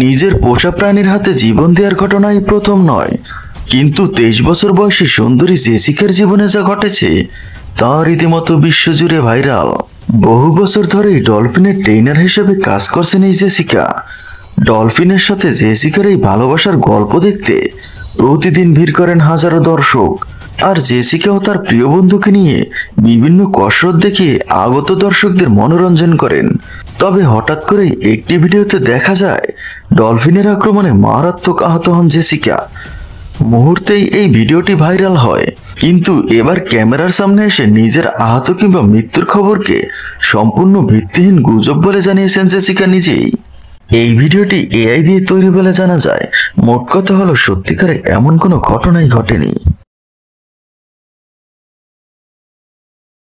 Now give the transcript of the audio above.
নিজের পোষা প্রাণীর হাতে জীবন দেওয়ার ঘটনাই প্রথম নয়, কিন্তু 23 বছর বয়সী সুন্দরী জেসিকার জীবনে যা ঘটেছে তা রীতিমতো বিশ্বজুড়ে ভাইরাল। বহু বছর ধরেই ডলফিনের ট্রেনার হিসেবে কাজ করছেন এই জেসিকা। ডলফিনের সাথে জেসিকার এই ভালোবাসার গল্প দেখতে প্রতিদিন ভিড় করেন হাজারো দর্শক। আর জেসিকাও তার প্রিয় বন্ধুকে নিয়ে বিভিন্ন কসরত দেখিয়ে আগত দর্শকদের মনোরঞ্জন করেন। তবে হঠাৎ করেই একটি ভিডিওতে দেখা যায় ডলফিনের আক্রমণে মারাত্মক আহত হন জেসিকা। মুহূর্তেই এই ভিডিওটি ভাইরাল হয়, কিন্তু এবার ক্যামেরার সামনে এসে নিজের আহত কিংবা মৃত্যুর খবরকে সম্পূর্ণ ভিত্তিহীন গুজব বলে জানিয়েছেন জেসিকা নিজেই। এই ভিডিওটি এআই দিয়ে তৈরি বলে জানা যায়। মোট কথা হলো, সত্যিকারে এমন কোনো ঘটনাই ঘটেনি।